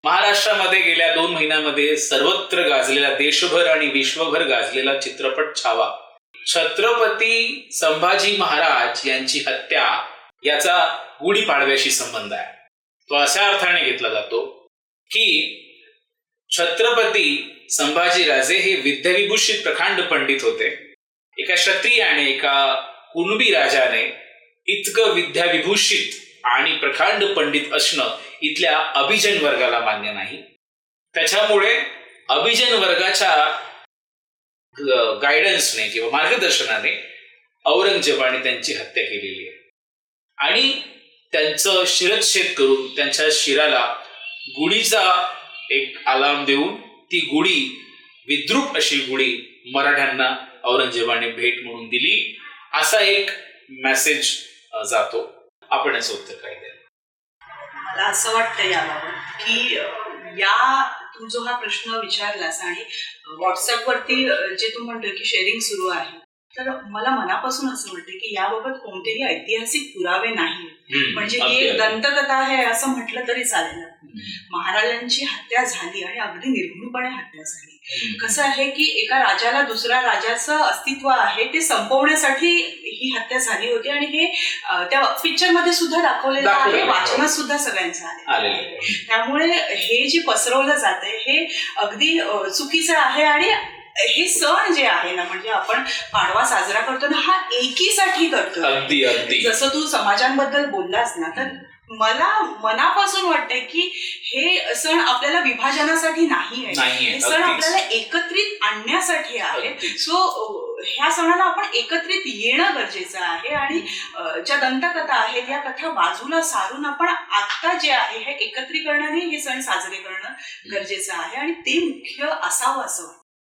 महाराष्ट्रामध्ये गेल्या 2 महिन्यांमध्ये सर्वत्र गाजलेला, देशभर आणि विश्वभर गाजलेला चित्रपट छावा, छत्रपती संभाजी महाराज यांची हत्या याचा गुढीपाडव्याशी संबंध आहे. तो अशा अर्थाने घेतला जातो की छत्रपती संभाजीराजे हे विद्याविभूषित प्रकांड पंडित होते. एका क्षत्रियाने, एका कुणबी राजाने इतकं विद्याविभूषित आणि प्रकांड पंडित असणं इथल्या अभिजन वर्गाला मान्य नाही. त्याच्यामुळे अभिजन वर्गाच्या गायडन्सने किंवा मार्गदर्शनाने औरंगजेबाने त्यांची हत्या केलेली आहे आणि त्यांचं शिरच्छेद करून त्यांच्या शिराला गुढीचा एक अलार्म देऊन ती गुढी, विद्रूप अशी गुढी मराठ्यांना औरंगजेबाने भेट म्हणून दिली, असा एक मेसेज जातो. आपण याचं उत्तर काय द्याल? मला असं वाटतं याबाबत की तू जो हा प्रश्न विचारलास आणि व्हॉट्सअपवरती जे तू म्हणतोय की शेअरिंग सुरू आहे, तर मला मनापासून असं वाटतं की याबाबत कोणतेही ऐतिहासिक पुरावे नाही. म्हणजे ही दंतकथा आहे असं म्हटलं तरी चालेल. महाराजांची हत्या झाली आणि अगदी निर्घृणपणे हत्या झाली. कसं आहे की एका राजाला दुसऱ्या राजाचं अस्तित्व आहे ते संपवण्यासाठी ही हत्या झाली होती आणि हे त्या पिक्चर मध्ये सुद्धा दाखवलेलं आहे, वाचनात सुद्धा सगळ्यांचं आलेलं आहे. त्यामुळे हे जे पसरवलं जातंय हे अगदी चुकीचं आहे. आणि हे सण जे आहे ना, म्हणजे आपण पाडवा साजरा करतो ना, हा एकीसाठी करतो. अगदी अगदी जसं तू समाजांबद्दल बोललास ना, तर मला मनापासून वाटतंय की हे सण आपल्याला विभाजनासाठी नाही आहे. हे सण आपल्याला एकत्रित आणण्यासाठी आहे. सो ह्या सणाला आपण एकत्रित येणं गरजेचं आहे. आणि ज्या दंतकथा आहेत या कथा बाजूला सारून आपण आता जे आहे हे एकत्रीकरणाने हे सण साजरे करणं गरजेचं आहे आणि ते मुख्य असावं असं वाटतं.